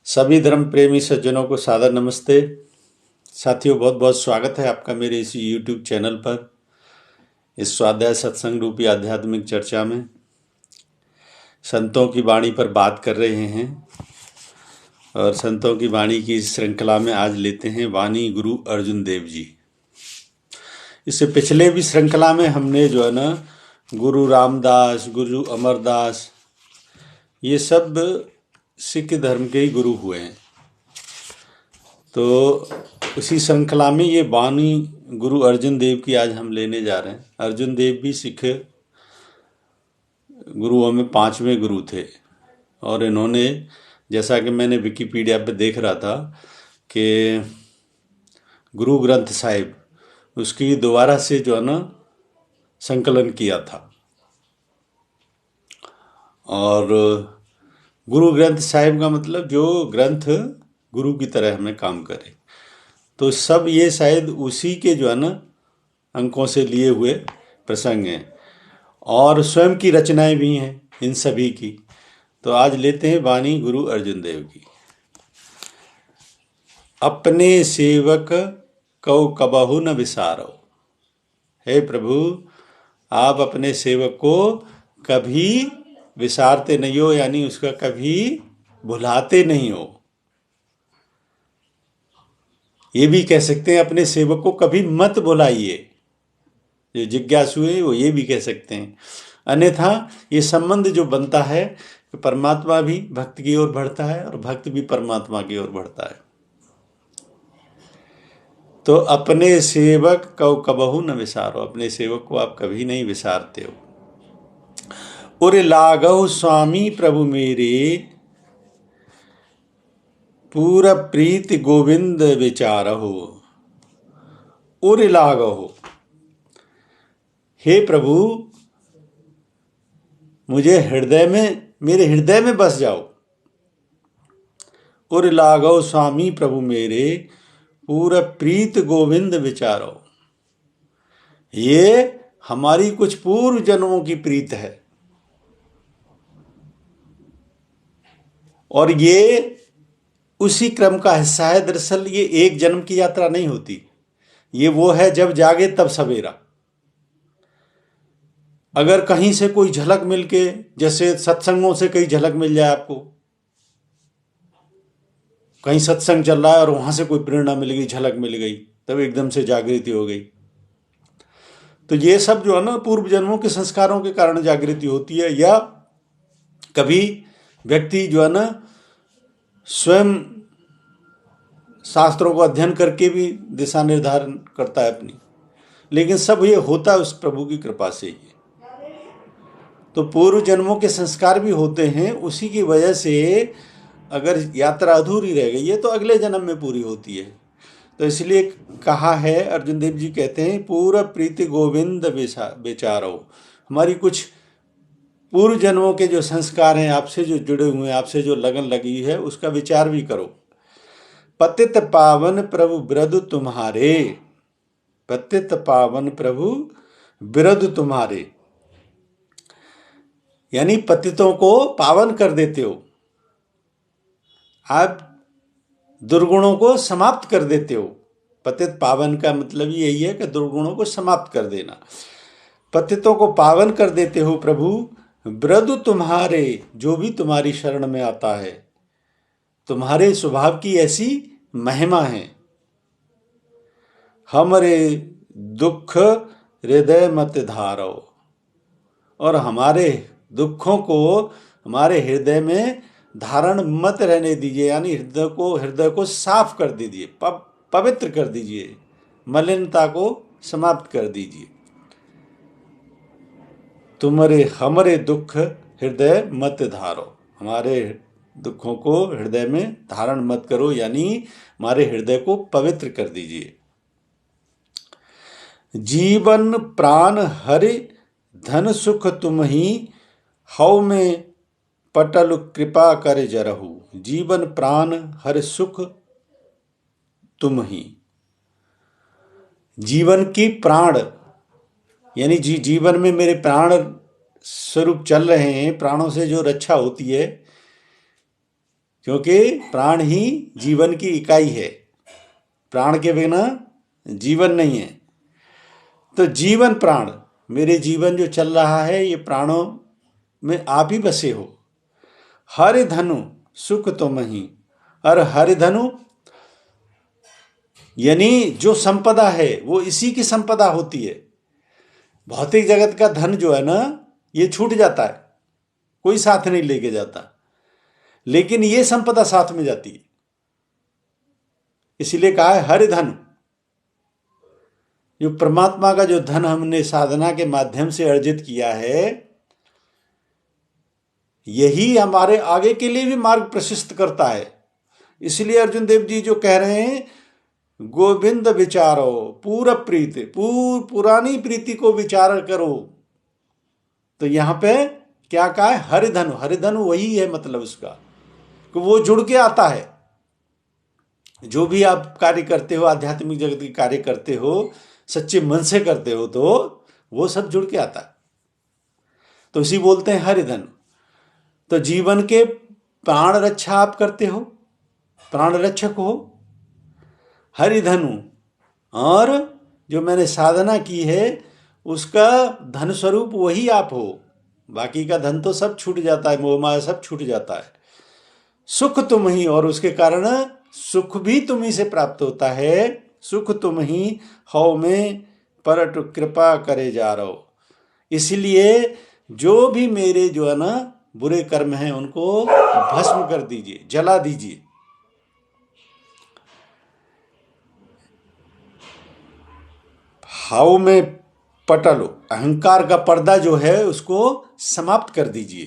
सभी धर्म प्रेमी सज्जनों को सादर नमस्ते। साथियों, बहुत बहुत स्वागत है आपका मेरे इस YouTube चैनल पर, इस स्वाध्याय सत्संग रूपी आध्यात्मिक चर्चा में संतों की वाणी पर बात कर रहे हैं। और संतों की वाणी की इस श्रृंखला में आज लेते हैं वाणी गुरु अर्जुन देव जी। इससे पिछले भी श्रृंखला में हमने जो है ना गुरु रामदास, गुरु अमरदास, ये सब सिख धर्म के ही गुरु हुए हैं। तो उसी श्रृंखला में ये वाणी गुरु अर्जुन देव की आज हम लेने जा रहे हैं। अर्जुन देव भी सिख गुरुओं में 5वें गुरु थे। और इन्होंने, जैसा कि मैंने विकिपीडिया पे देख रहा था कि गुरु ग्रंथ साहिब, उसकी दोबारा से जो है ना संकलन किया था। और गुरु ग्रंथ साहिब का मतलब जो ग्रंथ गुरु की तरह हमें काम करे। तो सब ये शायद उसी के जो है ना अंकों से लिए हुए प्रसंग हैं और स्वयं की रचनाएं भी हैं इन सभी की। तो आज लेते हैं वाणी गुरु अर्जुन देव की। अपने सेवक कौ कबहु न विसारो। हे प्रभु, आप अपने सेवक को कभी विसारते नहीं हो, यानी उसका कभी भुलाते नहीं हो। ये भी कह सकते हैं अपने सेवक को कभी मत भुलाइए। जो जिज्ञासु है वो ये भी कह सकते हैं। अन्यथा ये संबंध जो बनता है कि परमात्मा भी भक्त की ओर बढ़ता है और भक्त भी परमात्मा की ओर बढ़ता है। तो अपने सेवक को कबहु न विसारो, अपने सेवक को आप कभी नहीं विसारते हो। उर लागहु स्वामी प्रभु मेरे, पूरा प्रीति गोविंद विचारहु। उर लागहु, हे प्रभु मुझे मेरे हृदय में बस जाओ। उर लागहु स्वामी प्रभु मेरे, पूरा प्रीत गोविंद विचारो। ये हमारी कुछ पूर्व जन्मों की प्रीत है। और ये उसी क्रम का हिस्सा है। दरअसल ये एक जन्म की यात्रा नहीं होती, ये वो है जब जागे तब सवेरा। अगर कहीं से कोई झलक मिल के, जैसे सत्संगों से कई झलक मिल जाए आपको, कहीं सत्संग चल रहा है और वहां से कोई प्रेरणा मिल गई, झलक मिल गई, तब एकदम से जागृति हो गई। तो ये सब जो है ना पूर्व जन्मों के संस्कारों के कारण जागृति होती है। या कभी व्यक्ति जो है ना स्वयं शास्त्रों को अध्ययन करके भी दिशा निर्धारण करता है अपनी। लेकिन सब ये होता है उस प्रभु की कृपा से ही। तो पूर्व जन्मों के संस्कार भी होते हैं, उसी की वजह से अगर यात्रा अधूरी रह गई है तो अगले जन्म में पूरी होती है। तो इसलिए कहा है, अर्जुन देव जी कहते हैं पूरा प्रीति गोविंद विचारो। हमारी कुछ पूर्व जन्मों के जो संस्कार हैं, आपसे जो जुड़े हुए हैं, आपसे जो लगन लगी है, उसका विचार भी करो। पतित पावन प्रभु बिरधु तुम्हारे, पतित पावन प्रभु बिरधु तुम्हारे, यानी पतितों को पावन कर देते हो आप, दुर्गुणों को समाप्त कर देते हो। पतित पावन का मतलब यही है कि दुर्गुणों को समाप्त कर देना। पतितों को पावन कर देते हो प्रभु। बिरधु तुम्हारे, जो भी तुम्हारी शरण में आता है, तुम्हारे स्वभाव की ऐसी महिमा है। हमरे दुख हृदय मत धारो, और हमारे दुखों को हमारे हृदय में धारण मत रहने दीजिए, यानी हृदय को साफ कर दीजिए, पवित्र कर दीजिए, मलिनता को समाप्त कर दीजिए। हमरे दुख हृदय मत धारो, हमारे दुखों को हृदय में धारण मत करो, यानी हमारे हृदय को पवित्र कर दीजिए। जीवन प्राण हरि धन सुख तुम ही, हव में पटल कृपा कर जरहु। जीवन प्राण हर सुख तुम ही। जीवन की प्राण, यानी जीवन में मेरे प्राण स्वरूप चल रहे हैं, प्राणों से जो रक्षा होती है, क्योंकि प्राण ही जीवन की इकाई है, प्राण के बिना जीवन नहीं है। तो जीवन प्राण, मेरे जीवन जो चल रहा है ये प्राणों में आप ही बसे हो। हरि धनु सुख तुम ही, और हरि धनु यानी जो संपदा है वो इसी की संपदा होती है। भौतिक जगत का धन जो है ना ये छूट जाता है, कोई साथ नहीं लेके जाता, लेकिन ये संपदा साथ में जाती है। इसीलिए कहा है हरि धन। जो परमात्मा का जो धन हमने साधना के माध्यम से अर्जित किया है, यही हमारे आगे के लिए भी मार्ग प्रशस्त करता है। इसलिए अर्जुन देव जी जो कह रहे हैं, गोविंद विचारो पूरा प्रीति, पुरानी प्रीति को विचार करो। तो यहां पे क्या कहा है? हरिधनु। हरिधनु वही है, मतलब उसका कि वो जुड़ के आता है। जो भी आप कार्य करते हो, आध्यात्मिक जगत के कार्य करते हो, सच्चे मन से करते हो, तो वो सब जुड़ के आता है। तो इसी बोलते हैं हरिधनु। तो जीवन के प्राण रक्षा आप करते हो, प्राण रक्षक हो, हरिधनु। और जो मैंने साधना की है उसका धन स्वरूप वही आप हो। बाकी का धन तो सब छूट जाता है, मोह माया सब छूट जाता है। सुख तुम ही, और उसके कारण सुख भी तुम ही से प्राप्त होता है। सुख तुम ही हौ में परट कृपा करे जा रहो। इसलिए जो भी मेरे जो है ना बुरे कर्म हैं उनको भस्म कर दीजिए, जला दीजिए। हाउ में पटलो, अहंकार का पर्दा जो है उसको समाप्त कर दीजिए,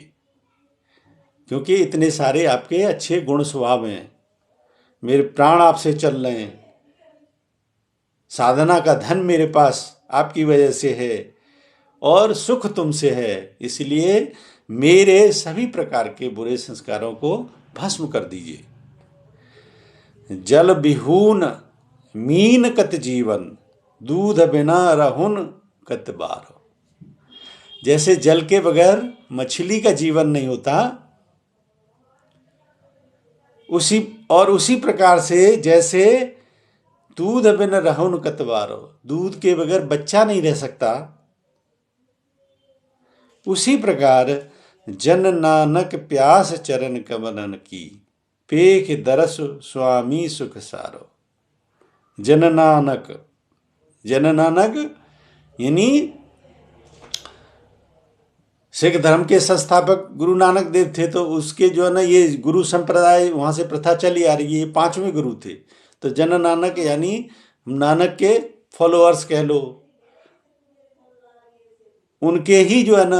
क्योंकि इतने सारे आपके अच्छे गुण स्वभाव हैं, मेरे प्राण आपसे चल रहे हैं, साधना का धन मेरे पास आपकी वजह से है और सुख तुमसे है। इसलिए मेरे सभी प्रकार के बुरे संस्कारों को भस्म कर दीजिए। जल बिहून मीन कत जीवन, दूध बिना रहुन कत बार। जैसे जल के बगैर मछली का जीवन नहीं होता, उसी प्रकार से जैसे दूध बिन रहुन कत बार, दूध के बगैर बच्चा नहीं रह सकता, उसी प्रकार जन नानक प्यास चरण कमलन की, पेख दरस स्वामी सुख सारो। जन नानक, जन नानक यानी सिख धर्म के संस्थापक गुरु नानक देव थे। तो उसके जो है ना ये गुरु संप्रदाय वहां से प्रथा चली आ रही है, ये 5वें गुरु थे। तो जन नानक यानी नानक के फॉलोअर्स कह लो, उनके ही जो है ना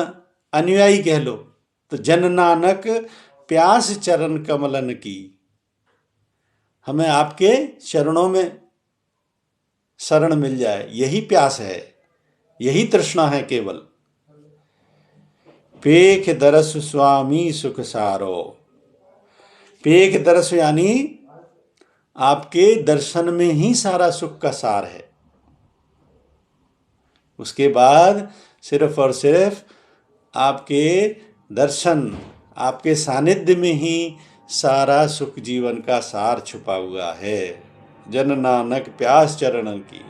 अनुयायी कह लो। तो जन नानक प्यास चरण कमलन की, हमें आपके चरणों में शरण मिल जाए, यही प्यास है, यही तृष्णा है केवल। पेख दरस स्वामी सुख सारो। पेख दरस यानी आपके दर्शन में ही सारा सुख का सार है। उसके बाद सिर्फ और सिर्फ आपके दर्शन, आपके सानिध्य में ही सारा सुख जीवन का सार छुपा हुआ है। जन नानक प्यास चरणों की,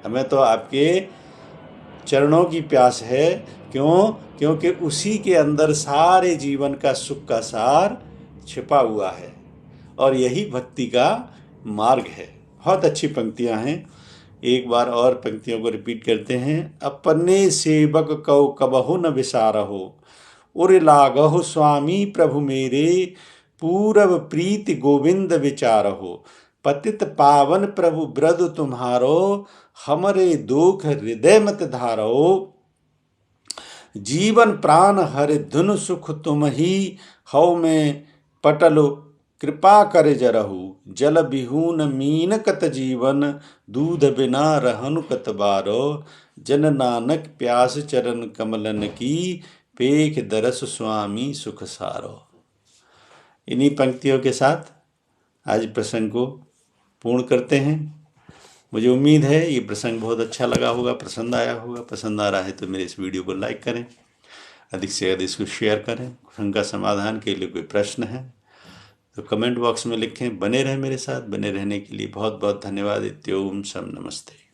हमें तो आपके चरणों की प्यास है। क्यों? क्योंकि उसी के अंदर सारे जीवन का सुख का सार छिपा हुआ है, और यही भक्ति का मार्ग है। बहुत अच्छी पंक्तियां हैं, एक बार और पंक्तियों को रिपीट करते हैं। अपने सेवक कौ कबहु न विसारहो, उर लागहु स्वामी प्रभु मेरे, पूरब प्रीति गोविंद विचारहो। पतित पावन प्रभु ब्रद तुम्हारो, हमरे दुख हृदय मत धारो। जीवन प्राण हरि धुन सुख तुम ही, हौ में पटलो कृपा करे जरहु। जल बिहून मीन कत जीवन, दूध बिना रहनु कत बारो। जन नानक प्यास चरण कमलन की, पेख दरस स्वामी सुख सारो। इन्हीं पंक्तियों के साथ आज प्रसंग को पूर्ण करते हैं। मुझे उम्मीद है ये प्रसंग बहुत अच्छा लगा होगा, पसंद आया होगा। पसंद आ रहा है तो मेरे इस वीडियो को लाइक करें, अधिक से अधिक इसको शेयर करें। प्रसंग का समाधान के लिए कोई प्रश्न है तो कमेंट बॉक्स में लिखें। बने रहें मेरे साथ। बने रहने के लिए बहुत बहुत धन्यवाद। इत्योम शम नमस्ते।